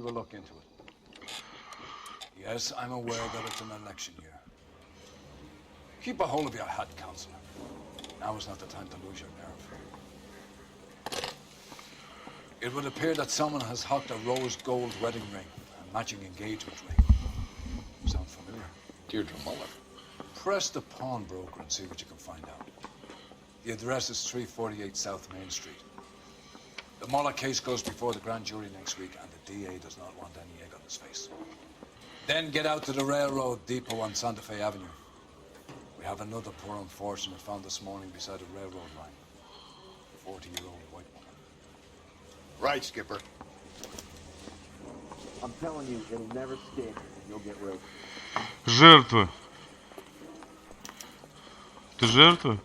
will look into it. Yes, I'm aware that it's an election year. Keep a hold of your hat, Counselor. Now is not the time to lose your nerve. It would appear that someone has hocked a rose gold wedding ring and matching engagement ring. Sound familiar? Deirdre Muller. Press the pawnbroker and see what you can find out. The address is 348 South Main Street. The Muller case goes before the grand jury next week, and the DA does not want any egg on his face. Then get out to the railroad depot on Santa Fe Avenue. We have another poor unfortunate found this morning beside a railroad line. A 40-year-old white woman. Right, Skipper. I'm telling you, it'll never stick. You'll get raped. Жертва. Ты жертва?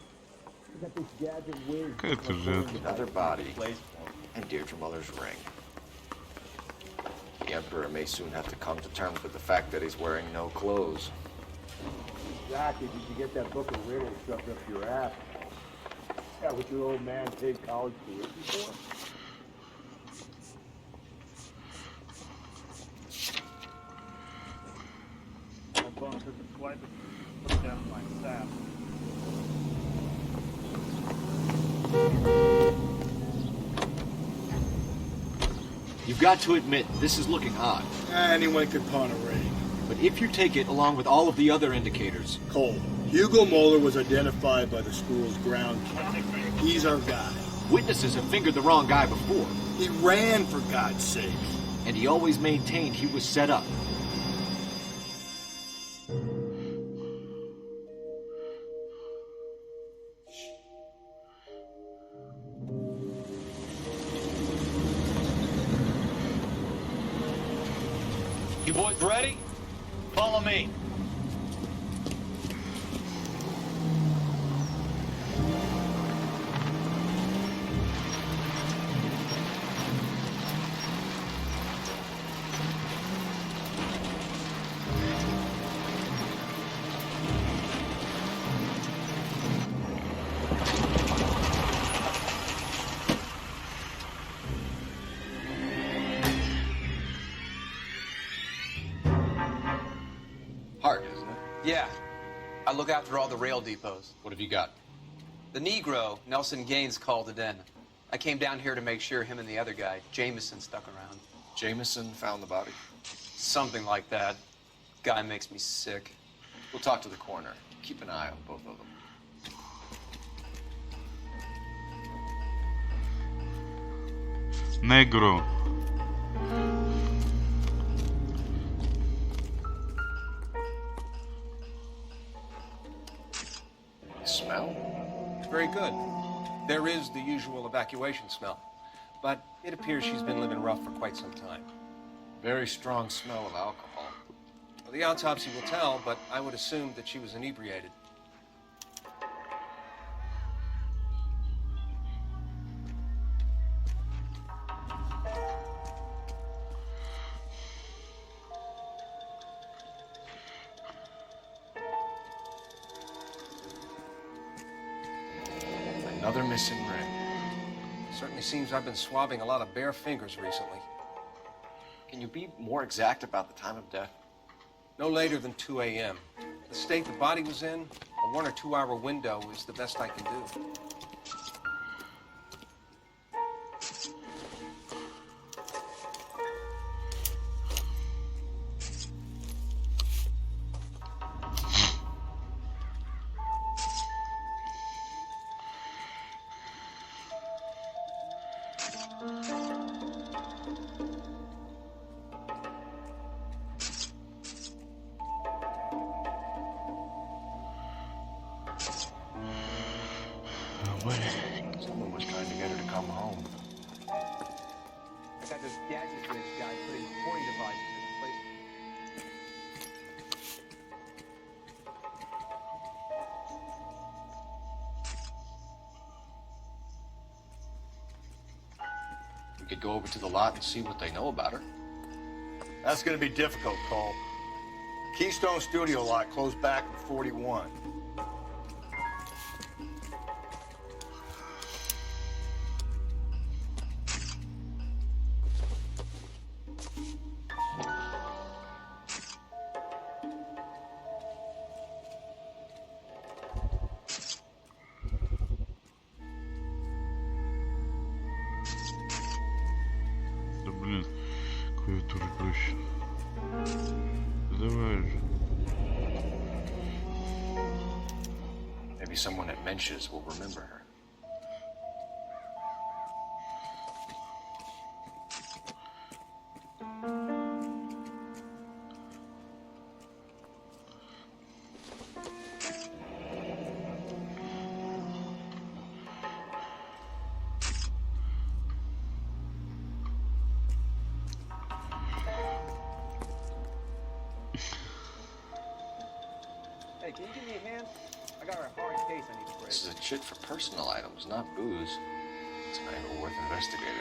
Какая ты жертва? Another body. And Deirdre Muller's ring. The Emperor may soon have to come to terms with the fact that he's wearing no clothes. Exactly. Did you get that book of riddles shoved up your ass? That what your old man paid college tuition for? My boss is a swipe and put down my staff. You've got to admit, this is looking odd. Anyone could pawn a ring. But if you take it along with all of the other indicators... Cole, Hugo Moeller was identified by the school's ground keeper. He's our guy. Witnesses have fingered the wrong guy before. He ran, for God's sake. And he always maintained he was set up. You boys ready? Follow me. Hard, isn't it? Yeah. I look after all the rail depots. What have you got? The Negro, Nelson Gaines, called it in. I came down here to make sure him and the other guy, Jameson, stuck around. Jameson found the body? Something like that. Guy makes me sick. We'll talk to the coroner. Keep an eye on both of them. Negro. Smell? Very good. There is the usual evacuation smell, but it appears she's been living rough for quite some time. Very strong smell of alcohol. Well, the autopsy will tell, but I would assume that she was inebriated. Another missing ring. Certainly seems I've been swabbing a lot of bare fingers recently. Can you be more exact about the time of death? No later than 2 a.m. The state the body was in, a 1 or 2 hour window is the best I can do. Someone was trying to get her to come home. I got this gadget bridge guy putting recording devices in the place. We could go over to the lot and see what they know about her. That's gonna be difficult, Cole. Keystone Studio lot closed back in 41. Клавиатура проще. Давай же. Maybe someone at Mensch's will remember her. Hey, can you give me a hand? I got a hard case I need to break. This is a chit for personal items, not booze. It's an angle worth investigating.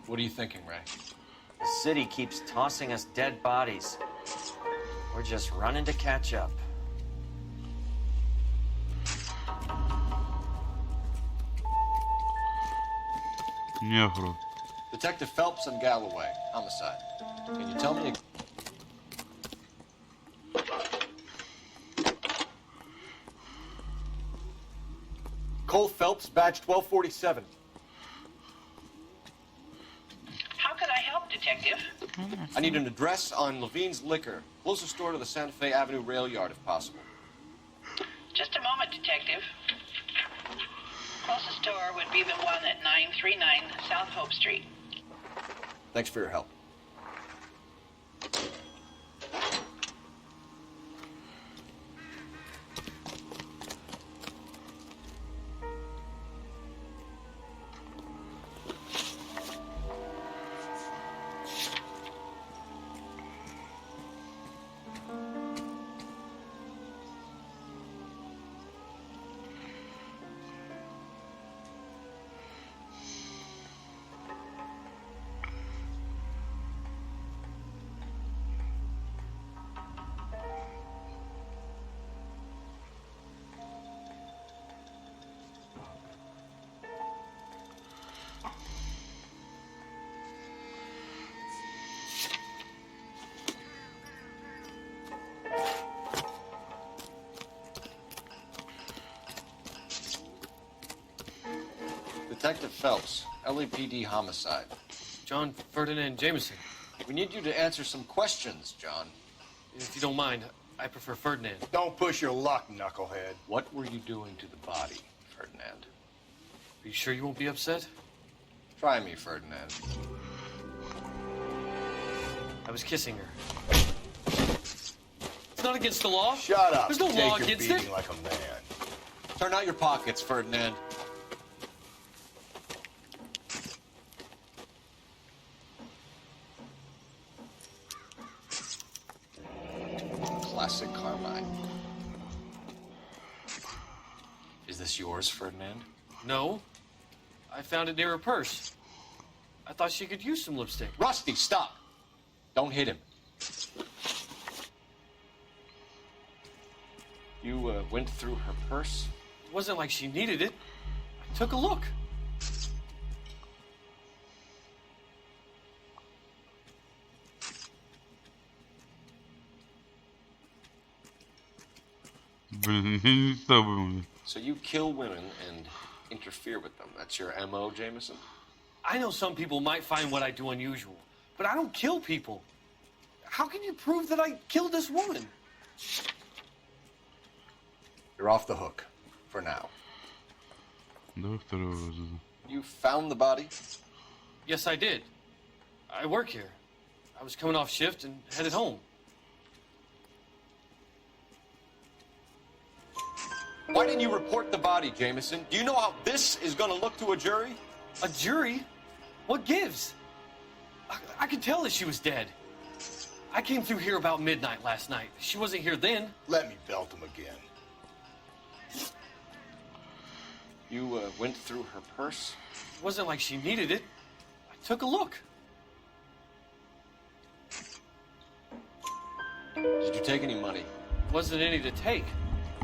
What are you thinking, Ray? The city keeps tossing us dead bodies. We're just running to catch up. Нехру. Detective Phelps and Galloway, homicide. Can you tell me? Cole Phelps, badge 1247. How can I help, Detective? I need an address on Levine's Liquor. Closest store to the Santa Fe Avenue rail yard, if possible. Just a moment, Detective. Closest store would be the one at 939 South Hope Street. Thanks for your help. Detective Phelps, LAPD homicide. John Ferdinand Jameson. We need you to answer some questions, John. If you don't mind, I prefer Ferdinand. Don't push your luck, knucklehead. What were you doing to the body, Ferdinand? Are you sure you won't be upset? Try me, Ferdinand. I was kissing her. It's not against the law. Shut up. There's no Take law your against beating it. like a man. Turn out your pockets, Ferdinand. Classic Carmine. Is this yours, Ferdinand? No. I found it near her purse. I thought she could use some lipstick. Rusty, stop! Don't hit him. You went through her purse? It wasn't like she needed it. I took a look. Блин, я не знаю, блин. So you kill women and interfere with them. That's your MO, Jameson? I know some people might find what I do unusual, but I don't kill people. How can you prove that I killed this woman? You're off the hook. For now. Давай второго раза. You found the body? Yes, I did. I work here. I was coming off shift and headed home. Why didn't you report the body, Jameson? Do you know how this is going to look to a jury? A jury? What gives? I could tell that she was dead. I came through here about midnight last night. She wasn't here then. Let me belt him again. You went through her purse? It wasn't like she needed it. I took a look. Did you take any money? Wasn't any to take.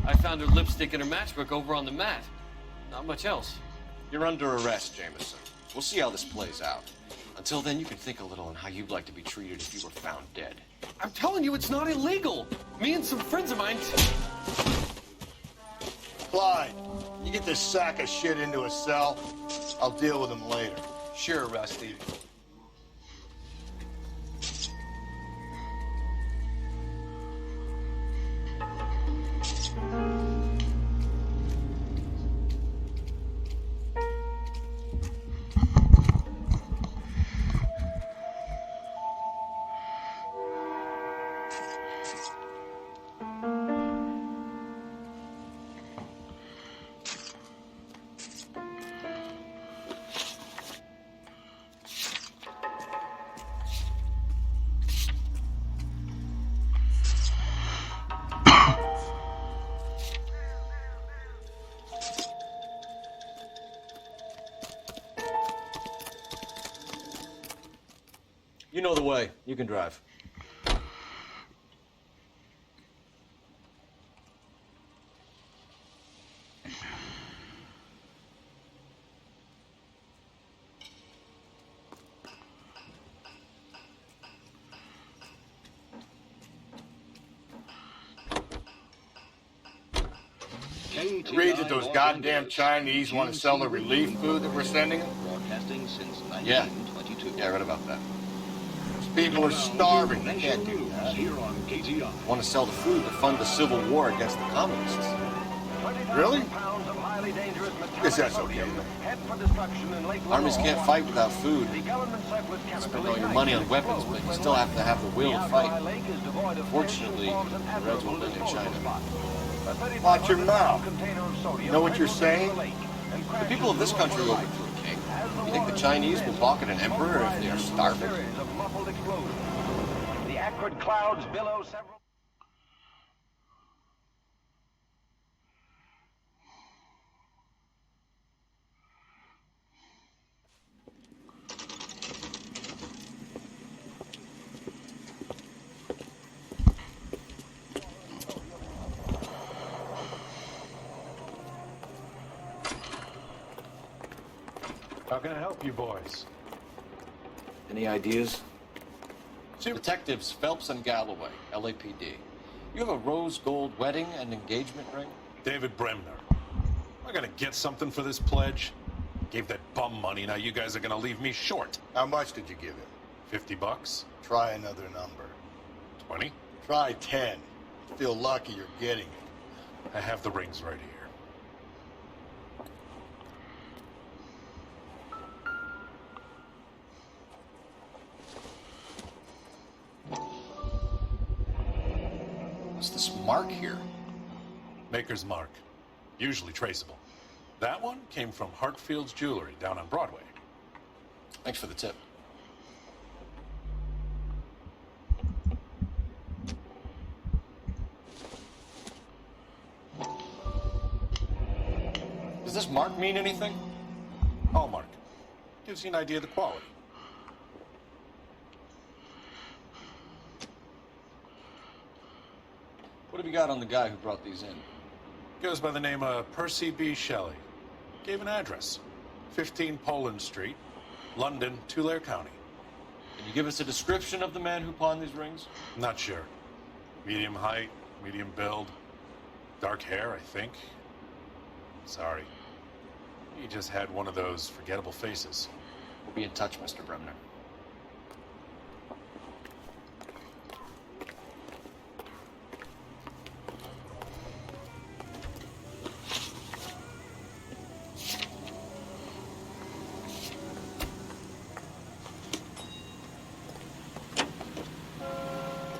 I found her lipstick and her matchbook over on the mat. Not much else. You're under arrest, Jameson. We'll see how this plays out. Until then, you can think a little on how you'd like to be treated if you were found dead. I'm telling you, it's not illegal. Me and some friends of mine... Clyde, you get this sack of shit into a cell. I'll deal with him later. Sure, Rusty. You know the way. You can drive. Read that those goddamn Chinese want to sell the relief food that we're sending them? Broadcasting since Yeah. 1922. Yeah, I read about that. Those people are starving. They can't do that. Here on KTR. Want to sell the food to fund the civil war against the communists. Really? Guess that's okay. Armies can't fight without food. Spend all your money on weapons, but you still have to have the will to fight. Fortunately, the Reds won't live in China. Watch your mouth. You know what you're saying? The people of this country are open to a king. You think the Chinese will balk at an emperor if they are starving? The acrid clouds billow several. How can I help you boys? Any ideas? Detectives Phelps and Galloway, LAPD. You have a rose gold wedding and engagement ring? David Bremner. Am I gonna get something for this pledge? Gave that bum money, now you guys are gonna leave me short. How much did you give him? $50? Try another number. 20? Try 10. Feel lucky you're getting it. I have the rings right here. What's this mark here? Maker's mark. Usually traceable. That one came from Hartfield's Jewelry down on Broadway. Thanks for the tip. Does this mark mean anything? Hallmark. Gives you an idea of the quality. What have you got on the guy who brought these in? Goes by the name of Percy B. Shelley. Gave an address. 15 Poland Street, London, Tulare County. Can you give us a description of the man who pawned these rings? Not sure. Medium height, medium build. Dark hair, I think. Sorry. He just had one of those forgettable faces. We'll be in touch, Mr. Bremner.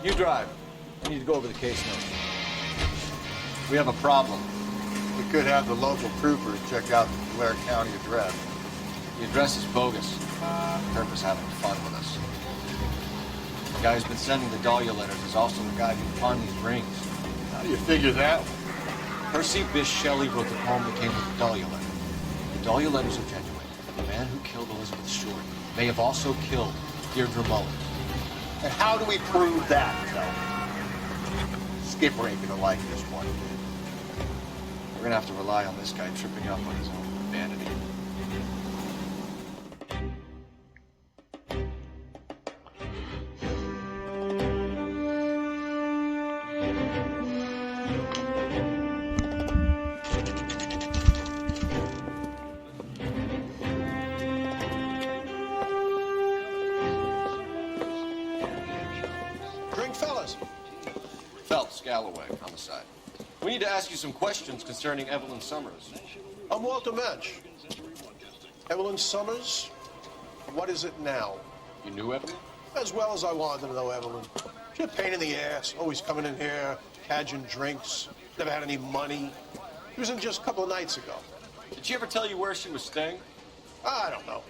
You drive. I need to go over the case notes. We have a problem. We could have the local troopers check out the Tulare County address. The address is bogus. Herb is having fun with us. The guy who's been sending the Dahlia letters is also the guy who pawned these rings. How do you figure that? Percy Bysshe Shelley wrote the poem that came with the Dahlia letter. The Dahlia letters are genuine, but the man who killed Elizabeth Short may have also killed Deirdre Mullen. And how do we prove that, Kel? Skipper ain't gonna like this one. We're gonna have to rely on this guy tripping up on his own vanity. Drink, fellas. Phelps, Galloway, homicide. We need to ask you some questions concerning Evelyn Summers. I'm Walter Mensch. Evelyn Summers? What is it now? You knew Evelyn? As well as I wanted to know Evelyn. She's a pain in the ass, always coming in here, cadging drinks, never had any money. She was in just a couple of nights ago. Did she ever tell you where she was staying? I don't know.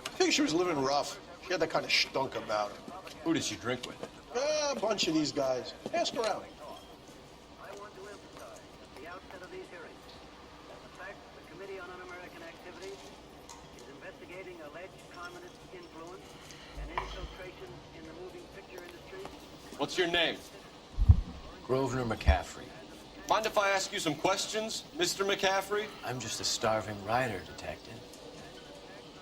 I think she was living rough. She had that kind of stunk about her. Who did she drink with? A bunch of these guys. Ask around. I want to emphasize at the outset of these hearings that the fact the Committee on Un-American Activities is investigating alleged communist influence and infiltration in the moving picture industry. What's your name? Grosvenor McCaffrey. Mind if I ask you some questions, Mr. McCaffrey? I'm just a starving writer, Detective.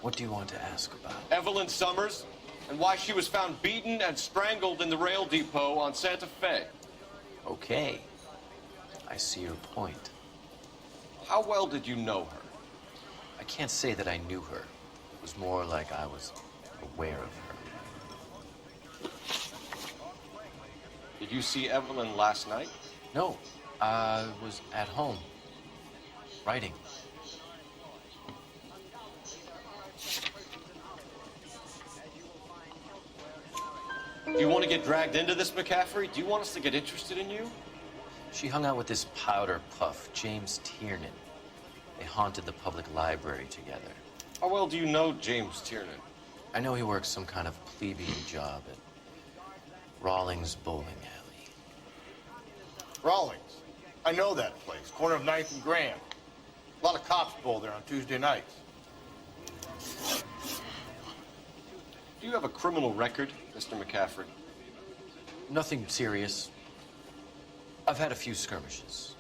What do you want to ask about? Evelyn Summers, and why she was found beaten and strangled in the rail depot on Santa Fe. Okay. I see your point. How well did you know her? I can't say that I knew her. It was more like I was aware of her. Did you see Evelyn last night? No. I was at home. Writing. Do you want to get dragged into this, McCaffrey? Do you want us to get interested in you? She hung out with this powder puff, James Tiernan. They haunted the public library together. How well do you know James Tiernan? I know he works some kind of plebeian job at Rawlings Bowling Alley. Rawlings. I know that place. Corner of 9th and Grand. A lot of cops bowl there on Tuesday nights. Do you have a criminal record, Mr. McCaffrey? Nothing serious. I've had a few skirmishes.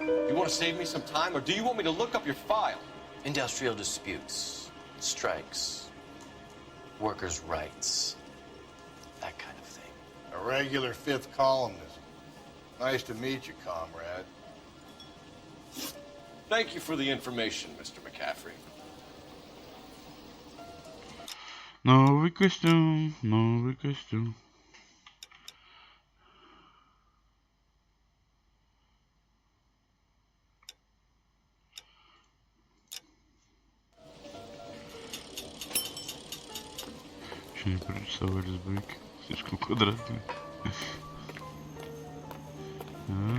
You want to save me some time, or do you want me to look up your file? Industrial disputes, strikes, workers' rights, that kind of thing. A regular fifth columnist. Nice to meet you, comrade. Thank you for the information, Mr. McCaffrey. Новый костюм, новый костюм. Еще не прорисовали сбойки, слишком квадратные. А?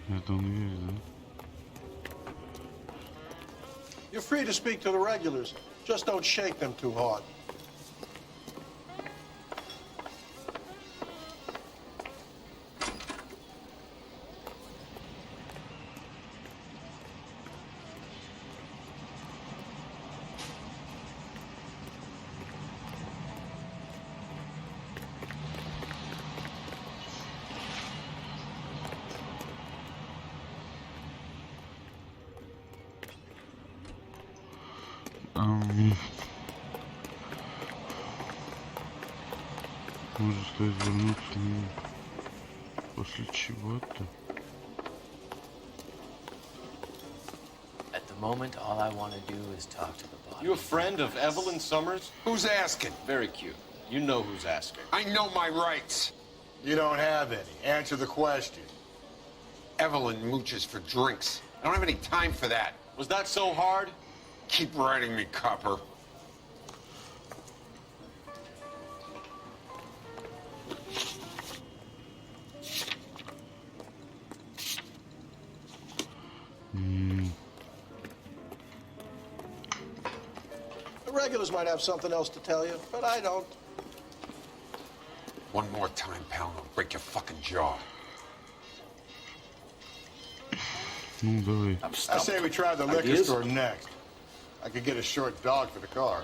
Это он весь, да? You're free to speak to the regulars. Just don't shake them too hard. Может стоит вернуться после чего-то. At the moment, all I want to do is talk to the body. You a friend of Evelyn Summers? Who's asking? Very cute. You know who's asking. I know my rights. You don't have any. Answer the question. Evelyn mooches for drinks. I don't have any time for that. Was that so hard? Keep writing me, copper. The regulars might have something else to tell you, but I don't. One more time, pal, and I'll break your fucking jaw. Ну, давай. I say we try the liquor store next. I could get a short dog for the car.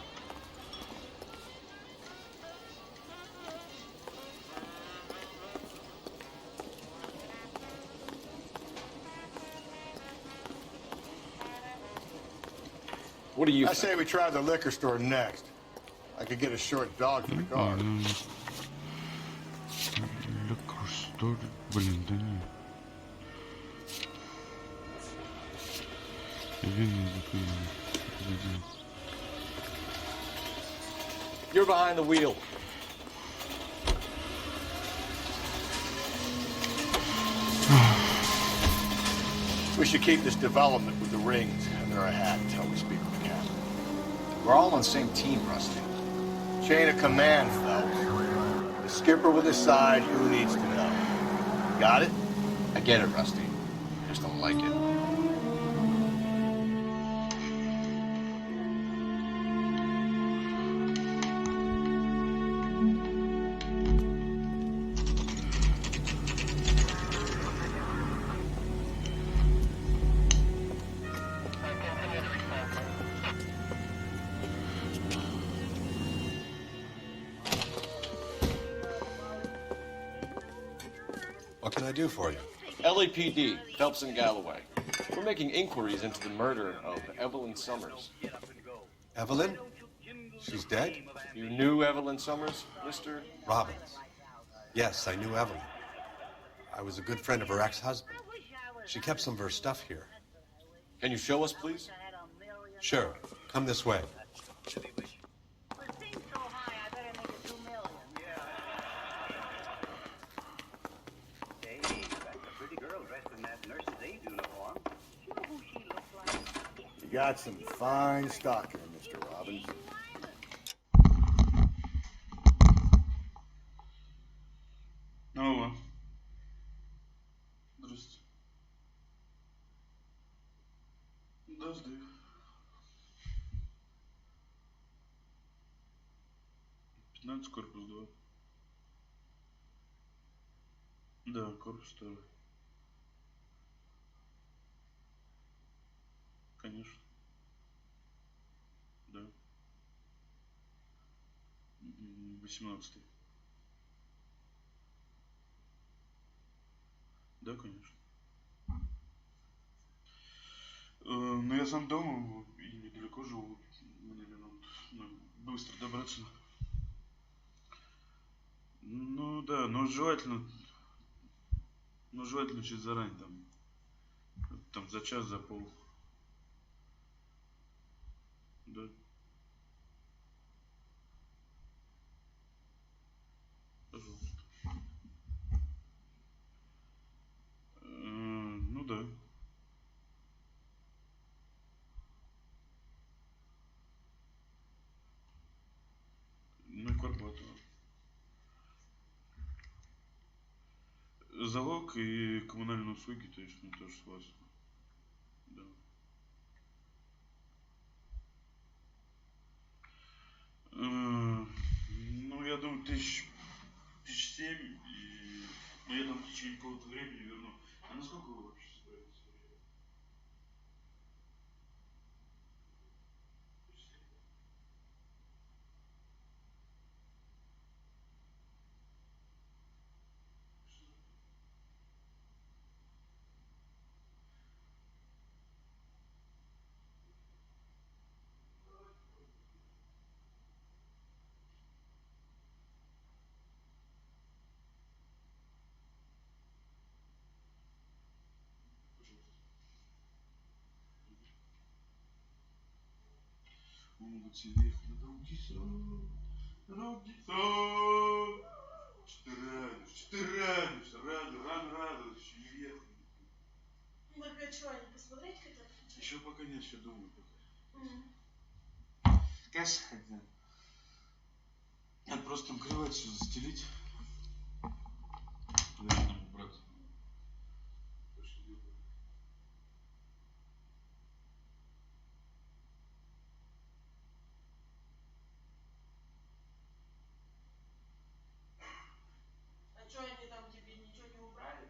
What do you I say we try the liquor store next. I could get a short dog for the car. Liquor Тоже, блин, да не. Винный закрыли. You're behind the wheel. We should keep this development with the rings under our hat until we speak with the captain. We're all on the same team, Rusty. Chain of command, fellas. The skipper will decide who needs to know. Got it? I get it, Rusty. I just don't like it. What can I do for you? LAPD, Phelps and Galloway. We're making inquiries into the murder of Evelyn Summers. Evelyn? She's dead? You knew Evelyn Summers, Mr. Robbins. Yes, I knew Evelyn. I was a good friend of her ex-husband. She kept some of her stuff here. Can you show us, please? Sure. Come this way. You got some fine stock here, Mr. Robbins. Алло. Здрасте. Дожди. Пятнадцать, корпус 2. Да, корпус 2. Конечно. Да. 18. Да, конечно. Но я сам дома и недалеко живу. Мне минут быстро добраться. Ну да, но желательно чуть заранее там за час, за пол. Да. Пожалуйста. Ну да. Ну и квартплата. Залог и коммунальные услуги, то есть, ну, тоже с вас. Да. Ну, я думаю, тысяч семь, и ну, я там в течение какого-то времени верну. А насколько вы вообще собираетесь? Могут себе руки сон. Что ты радуешься, рано, еще не въехал. Ну так а что, они посмотреть хотят? Еще пока нет, еще думаю пока. Конечно, хотят. Надо просто там кровать все застелить. Наверное, брат. А что, они там тебе ничего не убрали?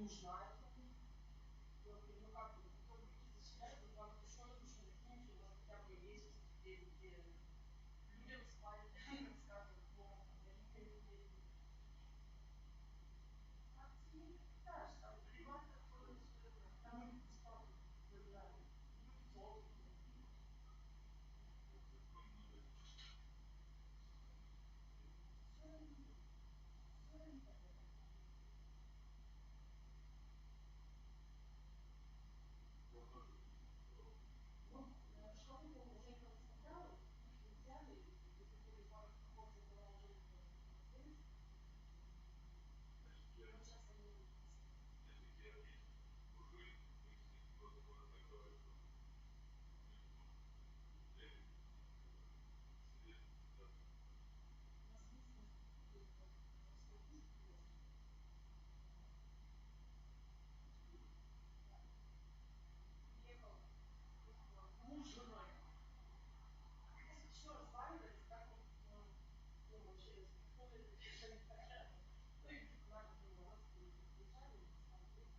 не знаю, как он. Ну как бы, потом какие-то сигналы, вам что-то нужно закинуть, может хотя бы есть, где людям спать, так скажем, могут подарить какие-то. А ты питаешь, там климат такой, все это, там их бесплатно забирают. Золото. Ну, что-то уже их расставляла, их взяли, и которые пару проходов была уже здесь. Вот сейчас они будут. Приехал муж с женой. А если все разваливается, как он, ну, вообще, какой это, ну, и типа надо было родственники приезжали, смотреть.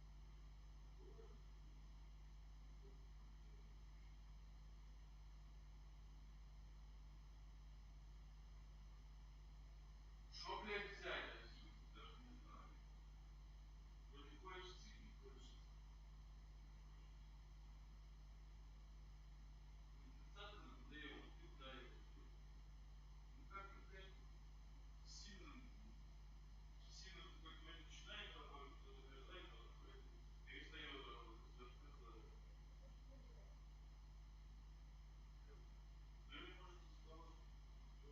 Что, блядь, взять отсюда? Даже не знаю. Вроде хочешь цифр, не хочешь. Центр надоело, пизда это все. Ну как-то, блядь, сильно в какой-то момент начинает работать, кто замерзает, но какой-то перестает работать. Все что за... Ну или может из-за того, что все.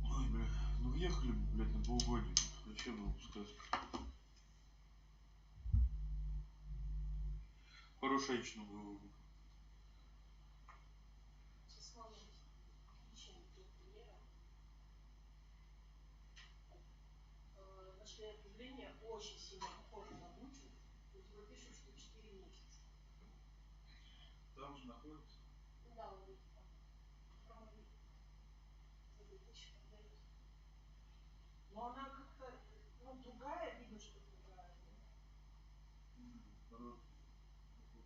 Ой, бля, ну въехали бы, блядь, на полгода. Вообще было бы сказка. Хорошечно было бы. Сейчас смотрим, отличие примера. Нашли объявление очень сильно похоже на Бучу. У тебя пишут, что 4 месяца. Там же находится. Ну да, вот это там. Там они за 2000 продают. Но она как-то, ну, другая, видно, что другая. Народ похож.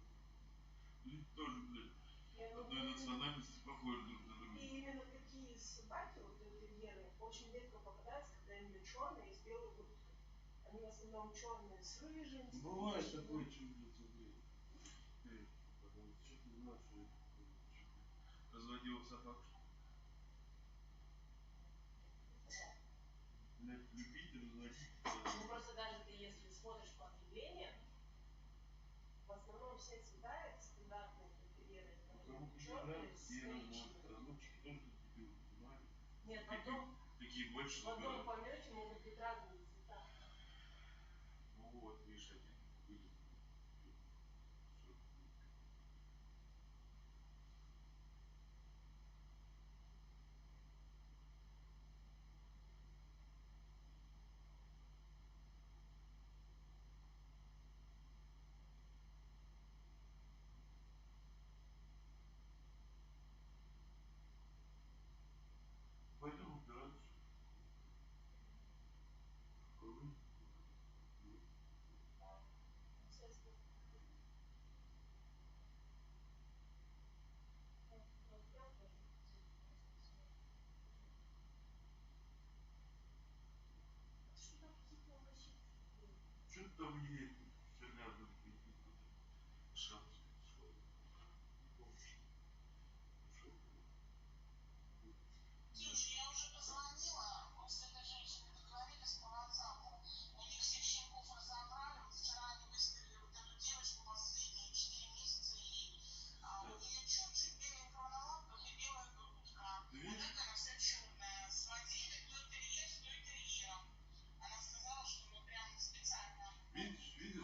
Люди тоже, блядь, одной национальности похожи друг на друга. И именно такие собаки, вот интерьеры, очень редко попадаются, когда именно черные с белой грудкой. Они в основном черные с рыжим. Ну, бывает такое, что, блядь, смотри. Пожалуйста, что ты знаешь, что это разводила собак, что ли? Блядь, любить и разводить. Ну просто даже ты, если смотришь по объявлениям, в основном все цвета это стандартные интерьеры. Кому-то не Черные нравится, с те коричневым. разводчики тоже как дебилы, понимаешь? Нет, Какие больше в одном забирают. помете могут быть разные цвета. Ну вот, видишь, один вылез. Все. Пойдем убираться. Что там едет? Сегодня одну какую-то шапочку шел. Не помню, что. Ушел. Слушай, я уже позвонила, вот с этой женщиной договорились по WhatsApp. У них всех щенков разобрали. Вот вчера они выставили вот эту девочку последние 4 месяца ей. А у нее чуть-чуть беленького на лапках и белая грудка. Вот это она вся черная. Сводили то интерьер с то интерьером. Она сказала, что мы прям специально. Видишь,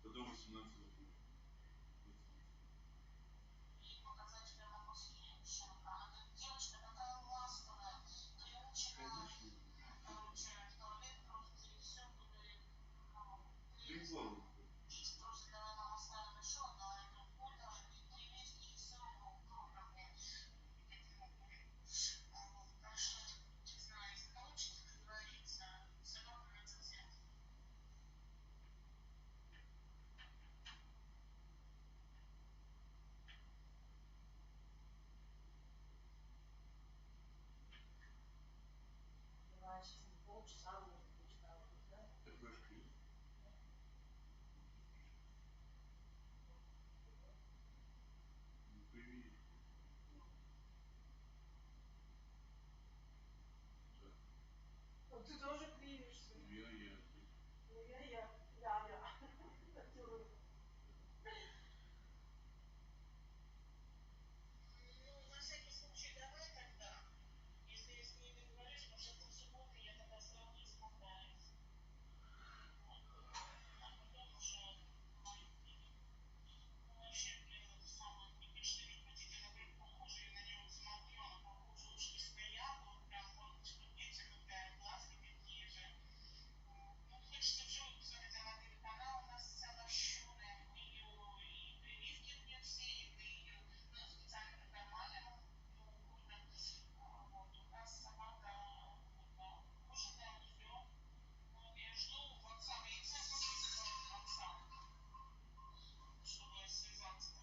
Потом 18 лет. И показать прямо после щенка. А тут девочка такая ласковая, приучена. Короче, в туалет просто и все, говорит, ну, дети просят, давай нам оставим еще одно, я говорю, куда? И 3 месяца и все, программе. Вот, так что, не знаю, если получится договориться, собака на совсем. Ты тоже кривишься. Я. Ну, я. Ну, на всякий случай давай тогда. Если я с ней договорюсь, потому что в субботу я тогда сразу исполняюсь. А потом уже ну, вообще, блин, это самое неприличное, как хотите, она прям похожа, я на нее смотрю, она похожа, ушки стоят, вот прям вот эти вот глазки такие же. Ну, хочется вживую посмотреть, она говорит, она у нас вся лощеная, у нее и прививки у нее все, и мы ее, ну, специально прикарманиваем уходом. Вот, у нас собака ухоженная, все. Ну, я жду WhatsApp, я не знаю, как я WhatsApp, чтобы связаться.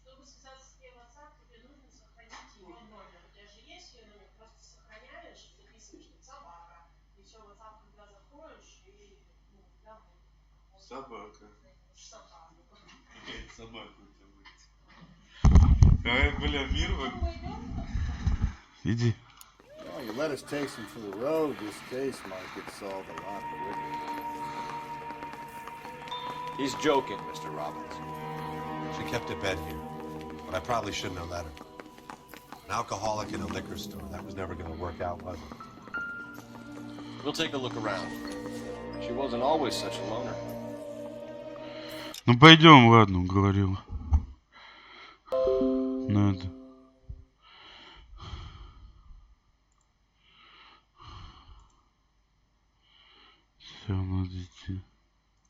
Чтобы связаться с ней в WhatsApp, тебе нужно сохранить ее номер. У тебя же есть ее номер, просто сохраняешь, записываешь, там собака. И все, в WhatsApp, когда заходишь, и ну, там Собака. собака. Собака у тебя будет. Ай, бля, мир вот. Иди. Well, you let us take him for the road, this case might get solved a lot quicker. He's joking, Mr. Robbins. She kept a bed here, but I probably shouldn't have let her. An alcoholic in a liquor store. That was never going to work out, was it? We'll take a look around. She wasn't always such a loner. Ну пойдем, ладно, уговорил. Надо. Все, надо идти.